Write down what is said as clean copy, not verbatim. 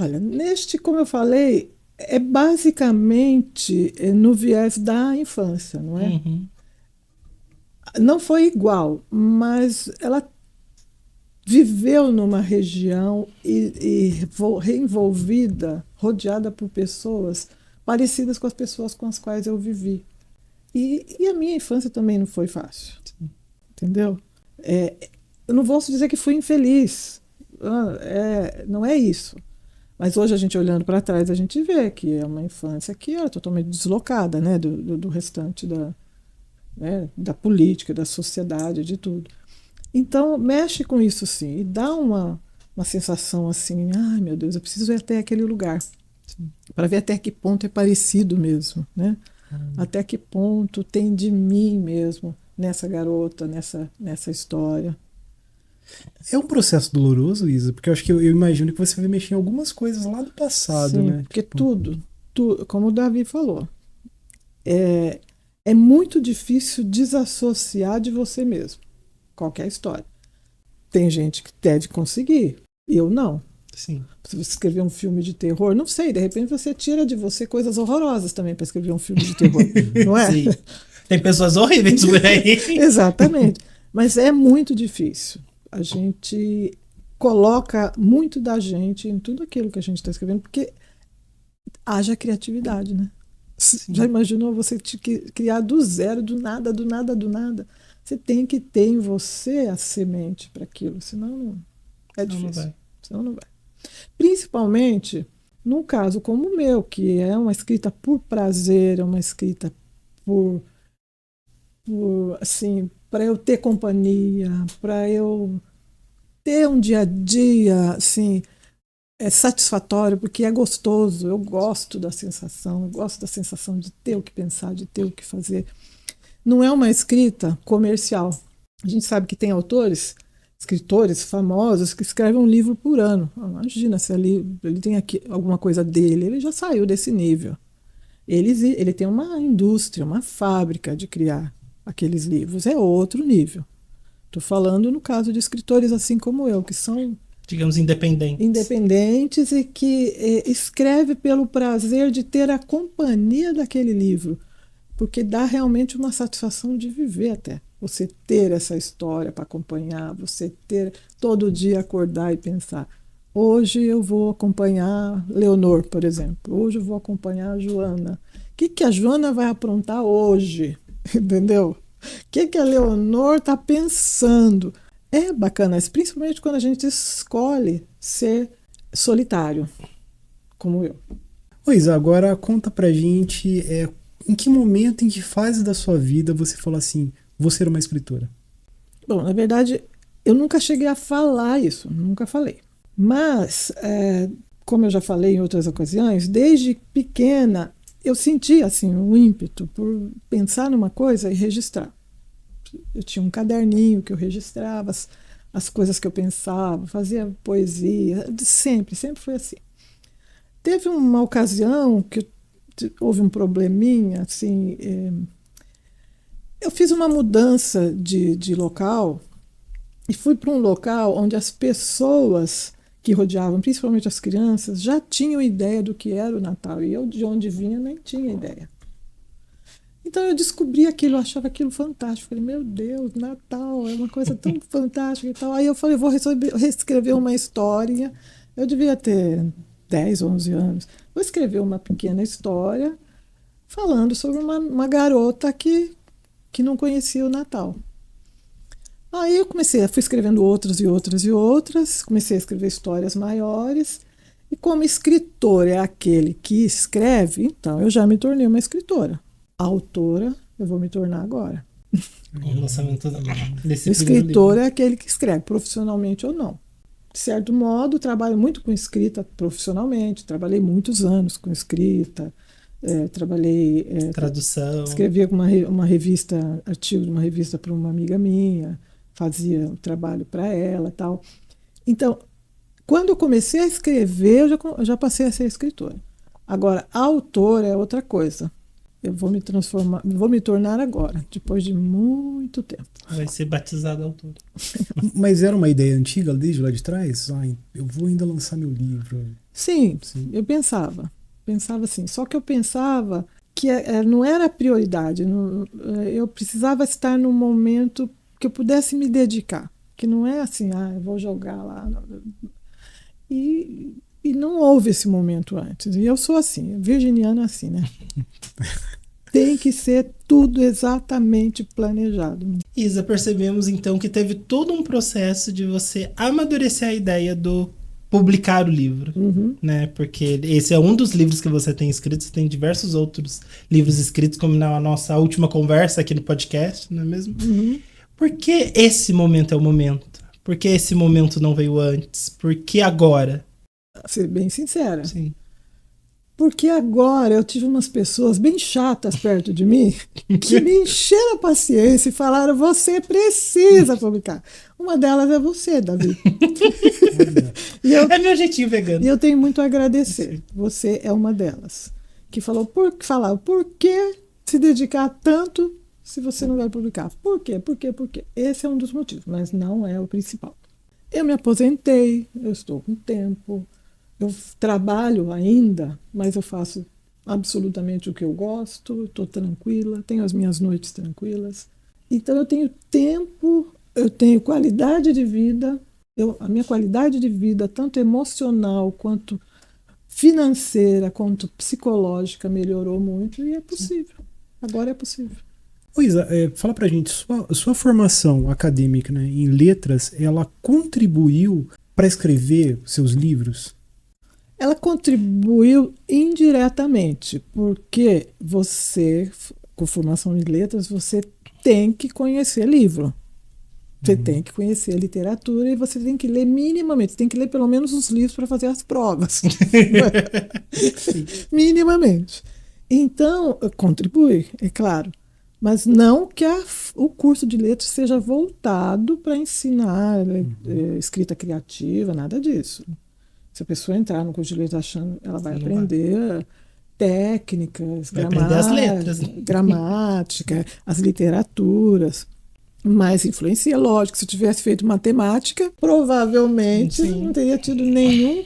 Olha, como eu falei, é basicamente no viés da infância, não é? Uhum. Não foi igual, mas ela viveu numa região reenvolvida, rodeada por pessoas parecidas com as pessoas com as quais eu vivi. E a minha infância também não foi fácil, entendeu? Eu não vou dizer que fui infeliz, não é isso. Mas hoje a gente olhando para trás, a gente vê que é uma infância que era totalmente deslocada, né, do restante né, da política, da sociedade, de tudo. Então, mexe com isso sim, e dá uma sensação assim, ai meu Deus, eu preciso ir até aquele lugar, para ver até que ponto é parecido mesmo, né? Até que ponto tem de mim mesmo nessa garota, nessa história. É um processo doloroso, Isa, porque eu acho que eu imagino que você vai mexer em algumas coisas lá do passado, Sim, né? porque Tipo, tudo, como o Davi falou, é, é muito difícil desassociar de você mesmo, qualquer história. Tem gente que deve conseguir, eu não. sim. Se você escrever um filme de terror, não sei, de repente você tira de você coisas horrorosas também para escrever um filme de terror, não é? Sim. Tem pessoas horríveis por aí. Exatamente. Mas é muito difícil. A gente coloca muito da gente em tudo aquilo que a gente está escrevendo, porque haja criatividade, né? Já Sim. imaginou você criar do zero, do nada, do nada, do nada? Você tem que ter em você a semente para aquilo, senão é Senão não difícil. vai. Senão não vai. Principalmente num caso como o meu, que é uma escrita por prazer, é uma escrita assim, para eu ter companhia, para eu ter um dia a dia, assim, é satisfatório, porque é gostoso, eu gosto da sensação, eu gosto da sensação de ter o que pensar, de ter o que fazer. Não é uma escrita comercial. A gente sabe que tem autores, escritores famosos que escrevem um livro por ano. Imagina se ele tem aqui alguma coisa dele, ele já saiu desse nível. Ele tem uma indústria, uma fábrica de criar aqueles livros. É outro nível. Estou falando no caso de escritores assim como eu, que são Digamos, independentes. independentes e que escreve pelo prazer de ter a companhia daquele livro, porque dá realmente uma satisfação de viver até. Você ter essa história para acompanhar, você ter todo dia acordar e pensar. Hoje eu vou acompanhar Leonor, por exemplo. Hoje eu vou acompanhar a Joana. O que a Joana vai aprontar hoje? Entendeu? O que a Leonor está pensando? É bacana, principalmente quando a gente escolhe ser solitário, como eu. Pois, agora conta pra gente em que momento, em que fase da sua vida você falou assim, vou ser uma escritora? Bom, na verdade, eu nunca cheguei a falar isso, nunca falei. Mas, como eu já falei em outras ocasiões, desde pequena eu sentia assim, um ímpeto por pensar numa coisa e registrar. Eu tinha um caderninho que eu registrava as coisas que eu pensava, fazia poesia, sempre foi assim. Teve uma ocasião que houve um probleminha, assim, eu fiz uma mudança de local e fui para um local onde as pessoas que rodeavam, principalmente as crianças, já tinham ideia do que era o Natal. E eu, de onde vinha, nem tinha ideia. Então eu descobri aquilo, eu achava aquilo fantástico. Falei, meu Deus, Natal é uma coisa tão fantástica e tal. Aí eu falei, vou reescrever uma história. Eu devia ter 10, 11 anos. Vou escrever uma pequena história falando sobre uma garota que não conhecia o Natal. Aí eu fui escrevendo outras e outras e outras, comecei a escrever histórias maiores. E como escritor é aquele que escreve, então eu já me tornei uma escritora. A autora eu vou me tornar agora. O lançamento desse O primeiro escritor livro. é aquele que escreve, profissionalmente ou não. De certo modo, trabalho muito com escrita profissionalmente, trabalhei muitos anos com escrita, Tradução. escrevi uma revista, artigo de uma revista para uma amiga minha, fazia um trabalho para ela tal. Então, quando eu comecei a escrever, eu já passei a ser escritora. Agora, a autora é outra coisa. Eu vou me transformar, vou me tornar agora, depois de muito tempo. Vai ser batizado autor. Mas era uma ideia antiga desde lá de trás? Ai, eu vou ainda lançar meu livro. Sim, eu pensava assim. Só que eu pensava que não era prioridade. Eu precisava estar num momento que eu pudesse me dedicar. Que não é assim, eu vou jogar lá. E não houve esse momento antes. E eu sou assim, virginiana assim, né? Tem que ser tudo exatamente planejado. Isa, percebemos então que teve todo um processo de você amadurecer a ideia do publicar o livro, né? Porque esse é um dos livros que você tem escrito, você tem diversos outros livros escritos, como na nossa última conversa aqui no podcast, não é mesmo? Por que esse momento é o momento? Por que esse momento não veio antes? Por que agora? Ser bem sincera. Sim. Porque agora eu tive umas pessoas bem chatas perto de mim que me encheram a paciência e falaram: você precisa publicar. Uma delas é você, Davi. É meu jeitinho vegano. E eu tenho muito a agradecer. Você é uma delas. Que falou: por que se dedicar tanto se você não vai publicar? Por quê? Por quê? Por quê? Esse é um dos motivos, mas não é o principal. Eu me aposentei, eu estou com tempo. Eu trabalho ainda, mas eu faço absolutamente o que eu gosto, estou tranquila, tenho as minhas noites tranquilas. Então eu tenho tempo, eu tenho qualidade de vida, a minha qualidade de vida, tanto emocional quanto financeira, quanto psicológica, melhorou muito e é possível. Agora é possível. Isa, fala pra gente, sua formação acadêmica, né, em letras, ela contribuiu para escrever seus livros? Ela contribuiu indiretamente, porque você, com formação em letras, você tem que conhecer livro. Você tem que conhecer a literatura e você tem que ler minimamente. Você tem que ler pelo menos uns livros para fazer as provas. Minimamente. Então, contribui, é claro. Mas não que o curso de letras seja voltado para ensinar escrita criativa, nada disso. Se a pessoa entrar no curso de letras achando, ela vai aprender técnicas, gramática, as literaturas. Mas influencia, lógico. Se eu tivesse feito matemática, provavelmente não teria tido nenhuma